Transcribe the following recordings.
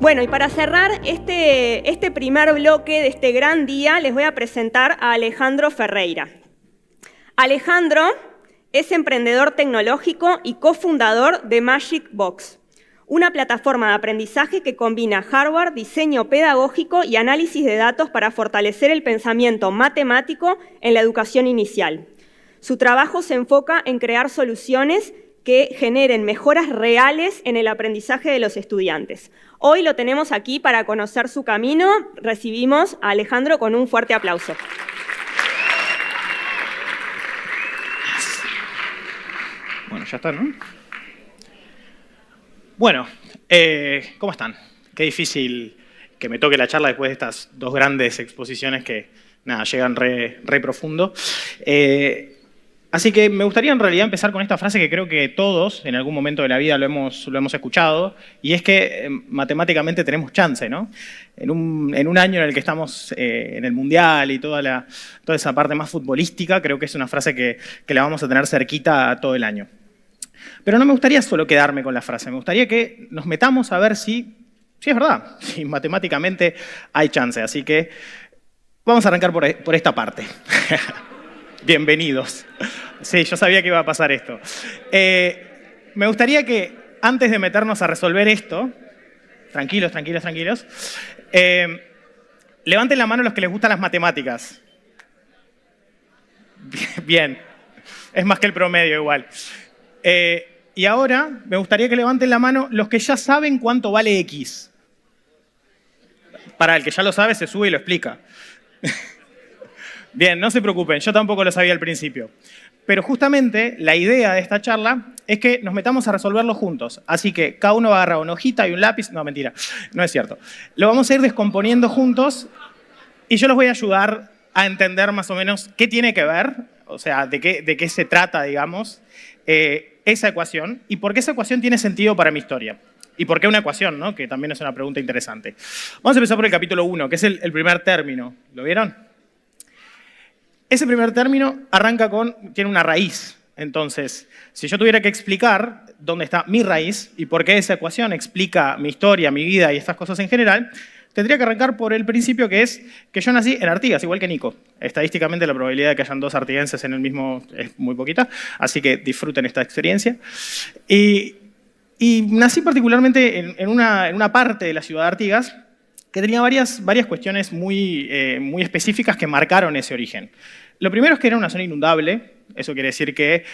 Bueno, y para cerrar este primer bloque de este gran día, les voy a presentar a Alejandro Ferreira. Alejandro es emprendedor tecnológico y cofundador de Magic Box, una plataforma de aprendizaje que combina hardware, diseño pedagógico y análisis de datos para fortalecer el pensamiento matemático en la educación inicial. Su trabajo se enfoca en crear soluciones que generen mejoras reales en el aprendizaje de los estudiantes. Hoy lo tenemos aquí para conocer su camino. Recibimos a Alejandro con un fuerte aplauso. Bueno, ya está, ¿no? Bueno, ¿cómo están? Qué difícil que me toque la charla después de estas dos grandes exposiciones que, nada, llegan re profundo. Así que me gustaría en realidad empezar con esta frase que creo que todos en algún momento de la vida lo hemos escuchado, y es que matemáticamente tenemos chance, ¿no? En un año en el que estamos en el Mundial y toda esa parte más futbolística, creo que es una frase que la vamos a tener cerquita todo el año. Pero no me gustaría solo quedarme con la frase, me gustaría que nos metamos a ver si es verdad, si matemáticamente hay chance. Así que vamos a arrancar por esta parte. Bienvenidos. Sí, yo sabía que iba a pasar esto. Me gustaría que, antes de meternos a resolver esto, tranquilos, levanten la mano los que les gustan las matemáticas. Bien, es más que el promedio igual. Y ahora me gustaría que levanten la mano los que ya saben cuánto vale X. Para el que ya lo sabe, se sube y lo explica. Bien, no se preocupen, yo tampoco lo sabía al principio. Pero justamente la idea de esta charla es que nos metamos a resolverlo juntos. Así que cada uno va a agarrar una hojita y un lápiz. No, mentira, no es cierto. Lo vamos a ir descomponiendo juntos y yo los voy a ayudar a entender más o menos qué tiene que ver, o sea, de qué se trata, digamos, esa ecuación y por qué esa ecuación tiene sentido para mi historia. ¿Y por qué una ecuación, no? Que también es una pregunta interesante. Vamos a empezar por el capítulo 1, que es el primer término. ¿Lo vieron? Ese primer término tiene una raíz. Entonces, si yo tuviera que explicar dónde está mi raíz y por qué esa ecuación explica mi historia, mi vida y estas cosas en general, tendría que arrancar por el principio que es que yo nací en Artigas, igual que Nico. Estadísticamente la probabilidad de que hayan dos artiguenses en el mismo es muy poquita, así que disfruten esta experiencia. Y nací particularmente en una parte de la ciudad de Artigas que tenía varias cuestiones muy específicas que marcaron ese origen. Lo primero es que era una zona inundable. Eso quiere decir que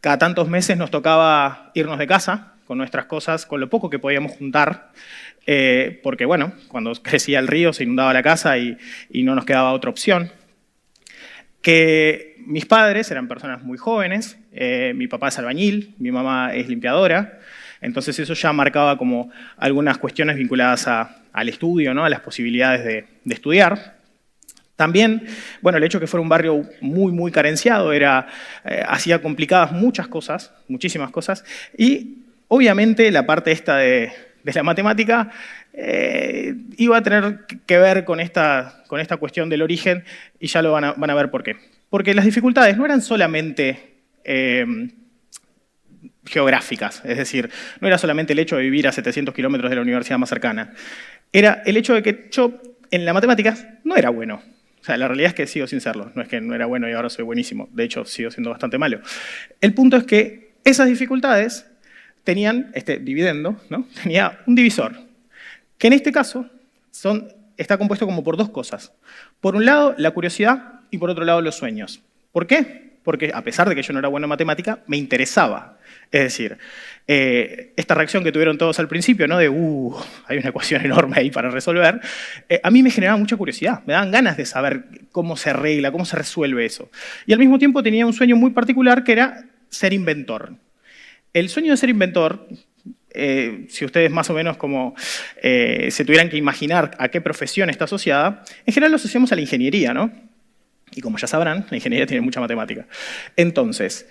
cada tantos meses nos tocaba irnos de casa con nuestras cosas, con lo poco que podíamos juntar, porque, bueno, cuando crecía el río se inundaba la casa y no nos quedaba otra opción. Que mis padres eran personas muy jóvenes, mi papá es albañil, mi mamá es limpiadora, entonces eso ya marcaba como algunas cuestiones vinculadas al estudio, ¿no? A las posibilidades de estudiar. También, bueno, el hecho de que fuera un barrio muy carenciado hacía complicadas muchas cosas, muchísimas cosas, y obviamente la parte esta de la matemática iba a tener que ver con esta cuestión del origen, y ya lo van a ver por qué. Porque las dificultades no eran solamente geográficas, es decir, no era solamente el hecho de vivir a 700 kilómetros de la universidad más cercana, era el hecho de que yo en la matemática no era bueno. O sea, la realidad es que sigo sin serlo, no es que no era bueno y ahora soy buenísimo, de hecho sigo siendo bastante malo. El punto es que esas dificultades tenían, dividendo, ¿no? Tenía un divisor, que en este caso está compuesto como por dos cosas. Por un lado, la curiosidad y por otro lado, los sueños. ¿Por qué? Porque a pesar de que yo no era bueno en matemática, me interesaba. Es decir, esta reacción que tuvieron todos al principio, ¿no? De, hay una ecuación enorme ahí para resolver, a mí me generaba mucha curiosidad, me daban ganas de saber cómo se arregla, cómo se resuelve eso. Y al mismo tiempo tenía un sueño muy particular que era ser inventor. El sueño de ser inventor, si ustedes más o menos como se tuvieran que imaginar a qué profesión está asociada, en general lo asociamos a la ingeniería, ¿no? Y como ya sabrán, la ingeniería tiene mucha matemática. Entonces,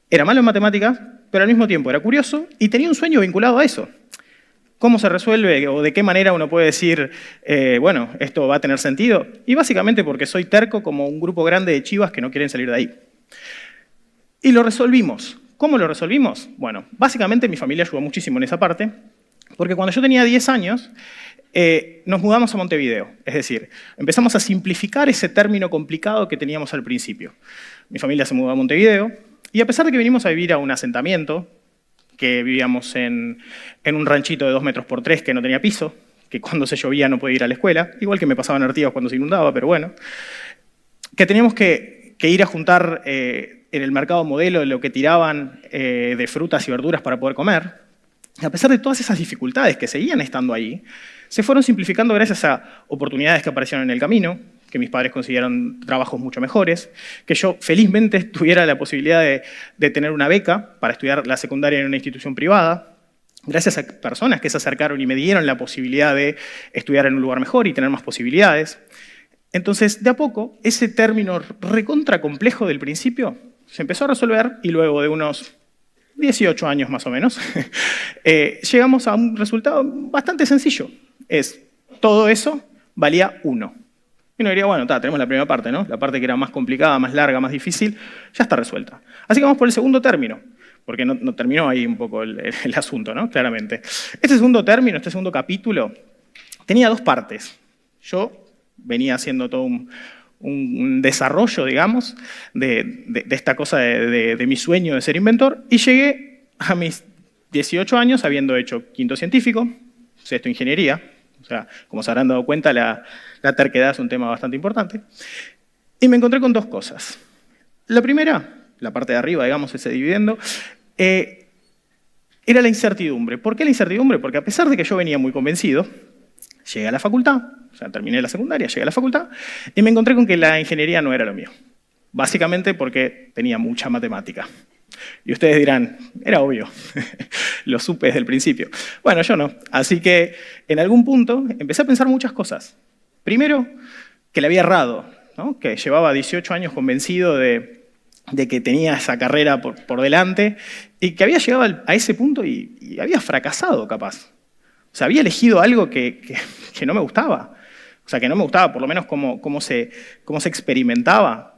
era malo en matemáticas, pero al mismo tiempo era curioso y tenía un sueño vinculado a eso. ¿Cómo se resuelve o de qué manera uno puede decir, bueno, esto va a tener sentido? Y básicamente porque soy terco como un grupo grande de chivas que no quieren salir de ahí. Y lo resolvimos. ¿Cómo lo resolvimos? Bueno, básicamente mi familia ayudó muchísimo en esa parte. Porque cuando yo tenía 10 años, nos mudamos a Montevideo. Es decir, empezamos a simplificar ese término complicado que teníamos al principio. Mi familia se mudó a Montevideo, y a pesar de que vinimos a vivir a un asentamiento, que vivíamos en un ranchito de 2 metros por 3 que no tenía piso, que cuando se llovía no podía ir a la escuela, igual que me pasaba en Artigas cuando se inundaba, pero bueno, que teníamos que ir a juntar en el mercado modelo lo que tiraban de frutas y verduras para poder comer. Y a pesar de todas esas dificultades que seguían estando ahí, se fueron simplificando gracias a oportunidades que aparecieron en el camino, que mis padres consiguieron trabajos mucho mejores, que yo felizmente tuviera la posibilidad de tener una beca para estudiar la secundaria en una institución privada, gracias a personas que se acercaron y me dieron la posibilidad de estudiar en un lugar mejor y tener más posibilidades. Entonces, de a poco, ese término recontra complejo del principio se empezó a resolver y luego de unos 18 años más o menos, llegamos a un resultado bastante sencillo. Todo eso valía 1. Y uno diría, bueno, tenemos la primera parte, ¿no? La parte que era más complicada, más larga, más difícil, ya está resuelta. Así que vamos por el segundo término, porque no terminó ahí un poco el asunto, ¿no? Claramente. Este segundo término, este segundo capítulo, tenía 2 partes. Yo venía haciendo todo un desarrollo, digamos, de esta cosa de mi sueño de ser inventor, y llegué a mis 18 años habiendo hecho quinto científico, sexto ingeniería. O sea, como se habrán dado cuenta, la terquedad es un tema bastante importante. Y me encontré con 2 cosas. La primera, la parte de arriba, digamos, ese dividendo, era la incertidumbre. ¿Por qué la incertidumbre? Porque a pesar de que yo venía muy convencido, llegué a la facultad, o sea, terminé la secundaria, llegué a la facultad, y me encontré con que la ingeniería no era lo mío. Básicamente porque tenía mucha matemática. Y ustedes dirán, era obvio, lo supe desde el principio. Bueno, yo no. Así que en algún punto empecé a pensar muchas cosas. Primero, que le había errado, ¿no? Que llevaba 18 años convencido de que tenía esa carrera por delante y que había llegado a ese punto y había fracasado, capaz. O sea, había elegido algo que no me gustaba. O sea, que no me gustaba, por lo menos cómo se experimentaba.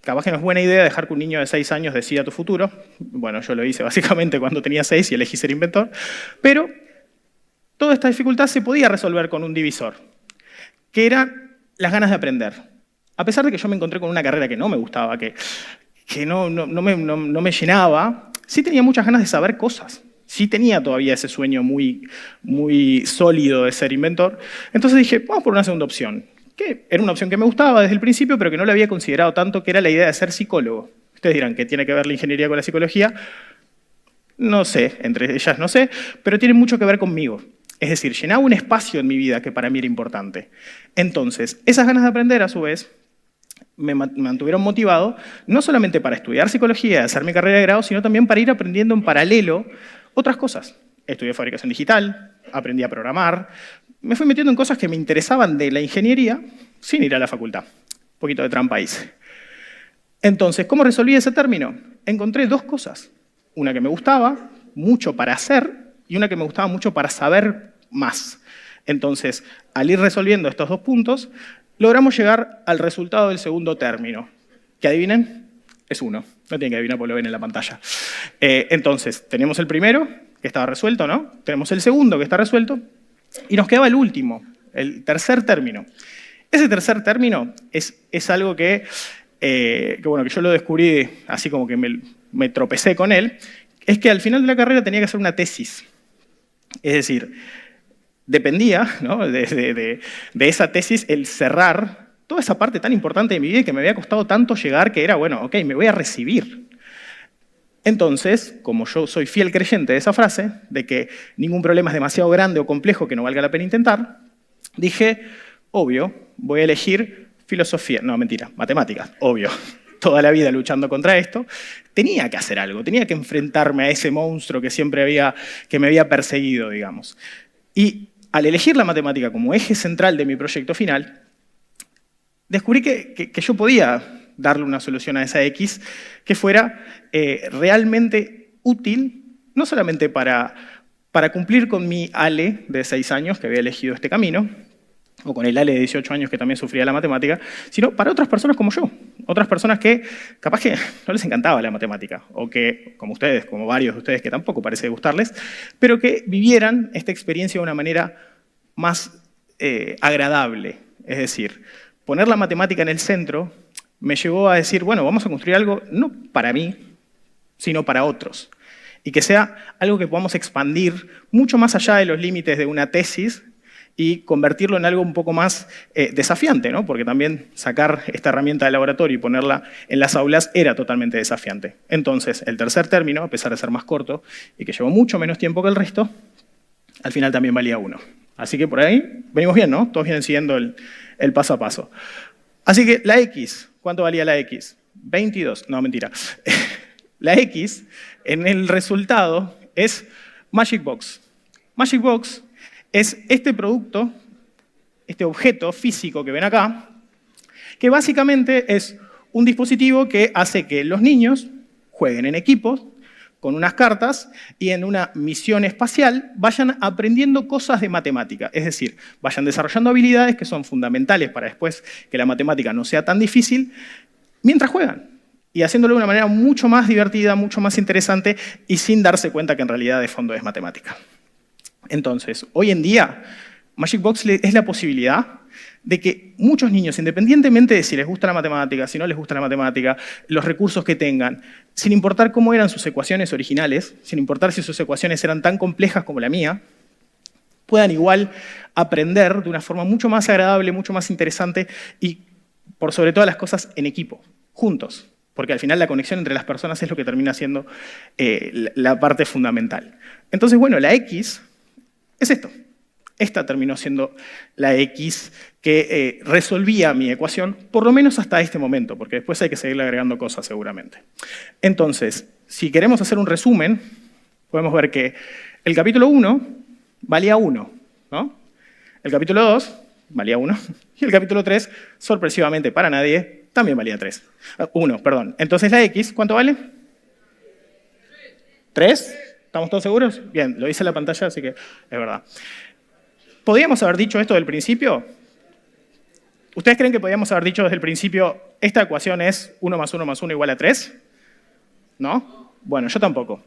Capaz que no es buena idea dejar que un niño de 6 años decida tu futuro. Bueno, yo lo hice básicamente cuando tenía 6 y elegí ser inventor. Pero toda esta dificultad se podía resolver con un divisor, que eran las ganas de aprender. A pesar de que yo me encontré con una carrera que no me gustaba, que no me llenaba, sí tenía muchas ganas de saber cosas. Sí tenía todavía ese sueño muy, muy sólido de ser inventor. Entonces dije, vamos por una segunda opción, que era una opción que me gustaba desde el principio, pero que no la había considerado tanto, que era la idea de ser psicólogo. Ustedes dirán, ¿qué tiene que ver la ingeniería con la psicología? No sé, entre ellas no sé, pero tiene mucho que ver conmigo. Es decir, llenaba un espacio en mi vida que para mí era importante. Entonces, esas ganas de aprender, a su vez, me mantuvieron motivado, no solamente para estudiar psicología y hacer mi carrera de grado, sino también para ir aprendiendo en paralelo otras cosas. Estudié fabricación digital, aprendí a programar, me fui metiendo en cosas que me interesaban de la ingeniería sin ir a la facultad. Un poquito de trampa hice. Entonces, ¿cómo resolví ese término? Encontré 2 cosas. Una que me gustaba mucho para hacer y una que me gustaba mucho para saber más. Entonces, al ir resolviendo estos 2 puntos, logramos llegar al resultado del segundo término. ¿Que adivinen? Es 1. No tienen que adivinar porque lo ven en la pantalla. Entonces, tenemos el primero, que estaba resuelto, ¿no? Tenemos el segundo, que está resuelto. Y nos quedaba el último, el tercer término. Ese tercer término es algo que yo lo descubrí así como que me tropecé con él, es que al final de la carrera tenía que hacer una tesis. Es decir, dependía, ¿no?, de esa tesis el cerrar toda esa parte tan importante de mi vida y que me había costado tanto llegar, que era, bueno, ok, me voy a recibir. Entonces, como yo soy fiel creyente de esa frase, de que ningún problema es demasiado grande o complejo que no valga la pena intentar, dije, obvio, voy a elegir filosofía, no, mentira, matemáticas, obvio. Toda la vida luchando contra esto, tenía que hacer algo, tenía que enfrentarme a ese monstruo que me había perseguido, digamos. Y al elegir la matemática como eje central de mi proyecto final, descubrí que yo podía darle una solución a esa X que fuera realmente útil, no solamente para cumplir con mi Ale de 6 años, que había elegido este camino, o con el Ale de 18 años que también sufría la matemática, sino para otras personas como yo. Otras personas que capaz que no les encantaba la matemática, o que, como ustedes, como varios de ustedes que tampoco parece gustarles, pero que vivieran esta experiencia de una manera más agradable. Es decir, poner la matemática en el centro me llevó a decir, bueno, vamos a construir algo no para mí, sino para otros. Y que sea algo que podamos expandir mucho más allá de los límites de una tesis y convertirlo en algo un poco más desafiante, ¿no? Porque también sacar esta herramienta de laboratorio y ponerla en las aulas era totalmente desafiante. Entonces, el tercer término, a pesar de ser más corto y que llevó mucho menos tiempo que el resto, al final también valía 1. Así que por ahí venimos bien, ¿no? Todos vienen siguiendo el paso a paso. Así que la X, ¿cuánto valía la X? 22. No, mentira. La X, en el resultado, es Magic Box. Magic Box es este producto, este objeto físico que ven acá, que básicamente es un dispositivo que hace que los niños jueguen en equipos, con unas cartas, y en una misión espacial vayan aprendiendo cosas de matemática. Es decir, vayan desarrollando habilidades que son fundamentales para después que la matemática no sea tan difícil, mientras juegan. Y haciéndolo de una manera mucho más divertida, mucho más interesante, y sin darse cuenta que en realidad de fondo es matemática. Entonces, hoy en día, Magic Box es la posibilidad de que muchos niños, independientemente de si les gusta la matemática, si no les gusta la matemática, los recursos que tengan, sin importar cómo eran sus ecuaciones originales, sin importar si sus ecuaciones eran tan complejas como la mía, puedan igual aprender de una forma mucho más agradable, mucho más interesante y, por sobre todas las cosas, en equipo, juntos. Porque al final la conexión entre las personas es lo que termina siendo la parte fundamental. Entonces, bueno, la X es esto. Esta terminó siendo la X que resolvía mi ecuación, por lo menos hasta este momento, porque después hay que seguirle agregando cosas seguramente. Entonces, si queremos hacer un resumen, podemos ver que el capítulo 1 valía 1, ¿no? El capítulo 2 valía 1, y el capítulo 3, sorpresivamente para nadie, también valía 3. 1, perdón. Entonces la X, ¿cuánto vale? 3. ¿Estamos todos seguros? Bien, lo dice en la pantalla, así que es verdad. ¿Podríamos haber dicho esto del principio? ¿Ustedes creen que podríamos haber dicho desde el principio, esta ecuación es 1 más 1 más 1 igual a 3? ¿No? Bueno, yo tampoco.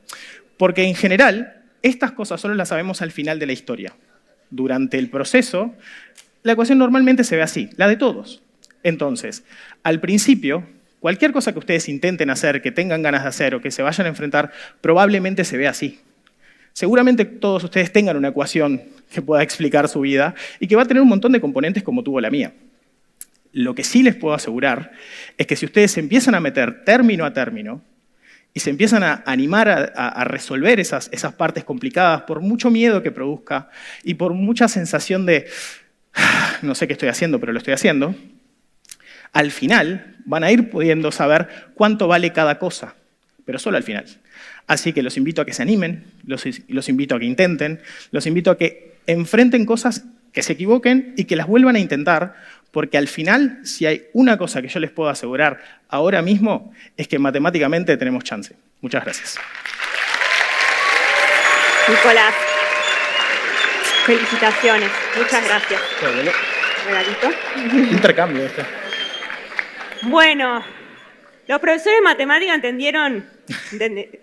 Porque en general, estas cosas solo las sabemos al final de la historia. Durante el proceso, la ecuación normalmente se ve así, la de todos. Entonces, al principio, cualquier cosa que ustedes intenten hacer, que tengan ganas de hacer o que se vayan a enfrentar, probablemente se ve así. Seguramente todos ustedes tengan una ecuación que pueda explicar su vida y que va a tener un montón de componentes como tuvo la mía. Lo que sí les puedo asegurar es que si ustedes se empiezan a meter término a término y se empiezan a animar a resolver esas partes complicadas por mucho miedo que produzca y por mucha sensación de no sé qué estoy haciendo, pero lo estoy haciendo, al final van a ir pudiendo saber cuánto vale cada cosa, pero solo al final. Así que los invito a que se animen, los invito a que intenten, los invito a que enfrenten cosas, que se equivoquen y que las vuelvan a intentar, porque al final, si hay una cosa que yo les puedo asegurar ahora mismo, es que matemáticamente tenemos chance. Muchas gracias. Nicolás, felicitaciones. Muchas gracias. Regalito. Intercambio este. Bueno, los profesores de matemática entendieron,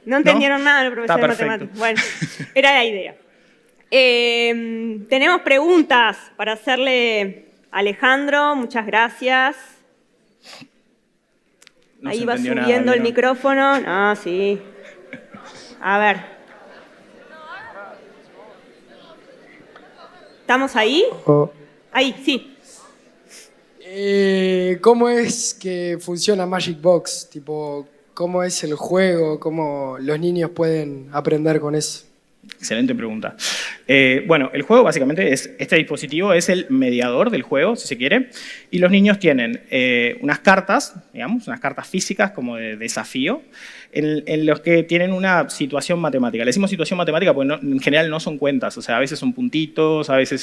no entendieron nada los profesores de matemática. Bueno, era la idea. Tenemos preguntas para hacerle a Alejandro, muchas gracias. No ahí va subiendo el micrófono. Ah, sí. A ver. ¿Estamos ahí? Ahí, sí. ¿Cómo es que funciona Magic Box? Tipo, ¿cómo es el juego? ¿Cómo los niños pueden aprender con eso? Excelente pregunta. Bueno, el juego básicamente es, este dispositivo es el mediador del juego, si se quiere, y los niños tienen unas cartas, digamos, unas cartas físicas como de desafío, en los que tienen una situación matemática. Le decimos situación matemática porque en general no son cuentas, o sea, a veces son puntitos, a veces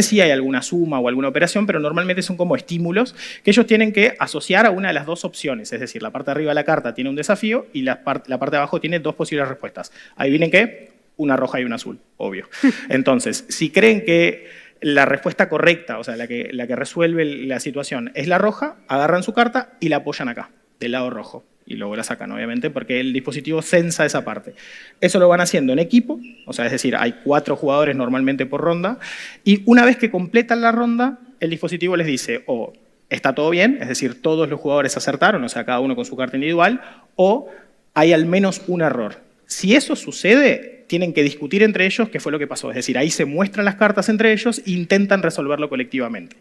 sí hay alguna suma o alguna operación, pero normalmente son como estímulos que ellos tienen que asociar a una de las dos opciones, es decir, la parte de arriba de la carta tiene un desafío y la parte de abajo tiene dos posibles respuestas. Adivinen qué, una roja y una azul, obvio. Entonces, si creen que la respuesta correcta, o sea, la que resuelve la situación, es la roja, agarran su carta y la apoyan acá, del lado rojo. Y luego la sacan, obviamente, porque el dispositivo censa esa parte. Eso lo van haciendo en equipo, o sea, es decir, hay 4 jugadores normalmente por ronda, y una vez que completan la ronda, el dispositivo les dice o está todo bien, es decir, todos los jugadores acertaron, o sea, cada uno con su carta individual, o hay al menos un error. Si eso sucede, tienen que discutir entre ellos qué fue lo que pasó, es decir, ahí se muestran las cartas entre ellos e intentan resolverlo colectivamente.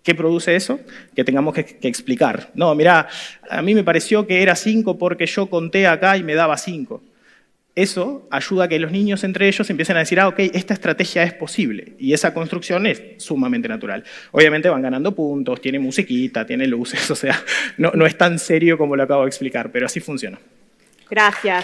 ¿Qué produce eso? Que tengamos que explicar. No, mirá, a mí me pareció que era 5 porque yo conté acá y me daba 5. Eso ayuda a que los niños entre ellos empiecen a decir, ok, esta estrategia es posible. Y esa construcción es sumamente natural. Obviamente van ganando puntos, tiene musiquita, tiene luces, o sea, no es tan serio como lo acabo de explicar, pero así funciona. Gracias.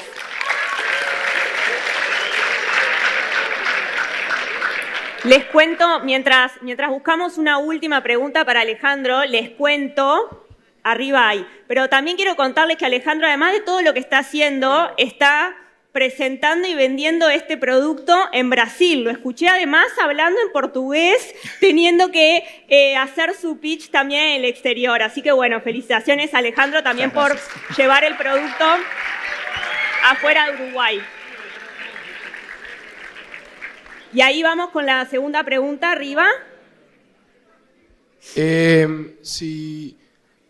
Les cuento, mientras buscamos una última pregunta para Alejandro, les cuento, arriba hay, pero también quiero contarles que Alejandro, además de todo lo que está haciendo, está presentando y vendiendo este producto en Brasil. Lo escuché además hablando en portugués, teniendo que hacer su pitch también en el exterior. Así que bueno, felicitaciones Alejandro también por llevar el producto afuera de Uruguay. Y ahí vamos con la segunda pregunta, arriba.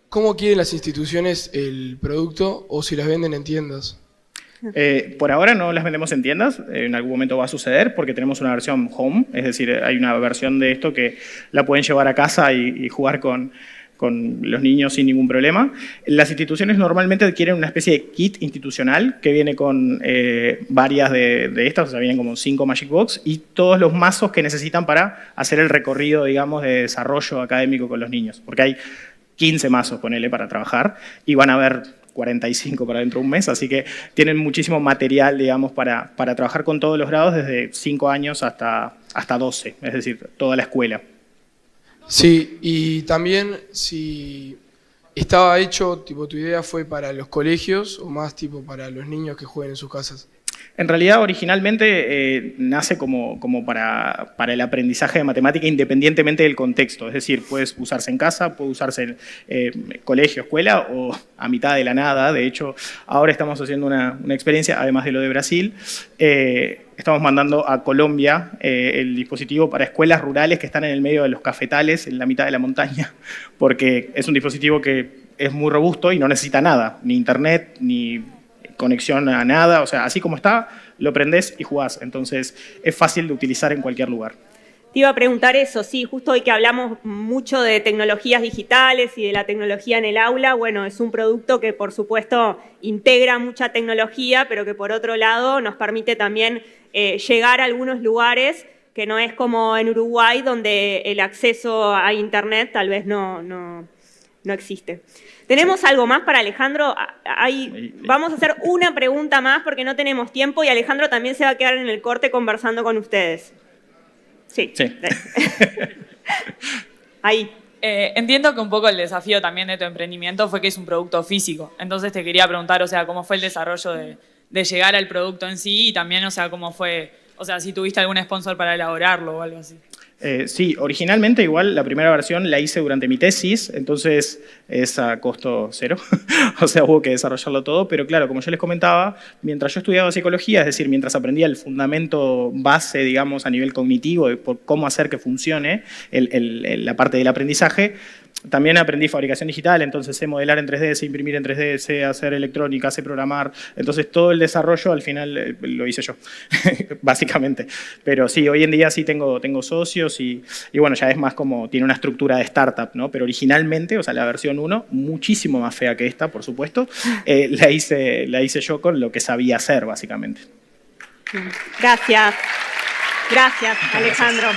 ¿Cómo quieren las instituciones el producto o si las venden en tiendas? Por ahora no las vendemos en tiendas, en algún momento va a suceder porque tenemos una versión home, es decir, hay una versión de esto que la pueden llevar a casa y jugar con los niños sin ningún problema. Las instituciones normalmente adquieren una especie de kit institucional que viene con varias de estas, o sea, vienen como 5 Magic Box y todos los mazos que necesitan para hacer el recorrido, digamos, de desarrollo académico con los niños, porque hay 15 mazos, ponele, para trabajar y van a haber 45 para dentro de un mes, así que tienen muchísimo material, digamos, para trabajar con todos los grados desde 5 años hasta 12, es decir, toda la escuela. Sí, y también si estaba hecho, tipo, tu idea fue para los colegios o más tipo para los niños que jueguen en sus casas. En realidad, originalmente nace como para el aprendizaje de matemática independientemente del contexto. Es decir, puede usarse en casa, puede usarse en colegio, escuela o a mitad de la nada. De hecho, ahora estamos haciendo una experiencia, además de lo de Brasil. Estamos mandando a Colombia el dispositivo para escuelas rurales que están en el medio de los cafetales, en la mitad de la montaña, porque es un dispositivo que es muy robusto y no necesita nada, ni internet, ni conexión a nada, o sea, así como está, lo prendés y jugás. Entonces, es fácil de utilizar en cualquier lugar. Te iba a preguntar eso, sí, justo hoy que hablamos mucho de tecnologías digitales y de la tecnología en el aula, bueno, es un producto que, por supuesto, integra mucha tecnología, pero que, por otro lado, nos permite también llegar a algunos lugares que no es como en Uruguay, donde el acceso a Internet tal vez no existe. ¿Tenemos algo más para Alejandro? Vamos a hacer una pregunta más porque no tenemos tiempo y Alejandro también se va a quedar en el corte conversando con ustedes. Sí. Ahí. Entiendo que un poco el desafío también de tu emprendimiento fue que es un producto físico. Entonces te quería preguntar, o sea, cómo fue el desarrollo de llegar al producto en sí y también, o sea, cómo fue, o sea, si tuviste algún sponsor para elaborarlo o algo así. Sí, originalmente igual la primera versión la hice durante mi tesis, entonces es a costo cero, o sea, hubo que desarrollarlo todo, pero claro, como yo les comentaba, mientras yo estudiaba psicología, es decir, mientras aprendía el fundamento base, digamos, a nivel cognitivo, de por cómo hacer que funcione la parte del aprendizaje, también aprendí fabricación digital, entonces sé modelar en 3D, sé imprimir en 3D, sé hacer electrónica, sé programar. Entonces todo el desarrollo al final lo hice yo, básicamente. Pero sí, hoy en día sí tengo socios y bueno, ya es más como, tiene una estructura de startup, ¿no? Pero originalmente, o sea, la versión 1, muchísimo más fea que esta, por supuesto, la hice yo con lo que sabía hacer, básicamente. Gracias. Gracias, Alejandro.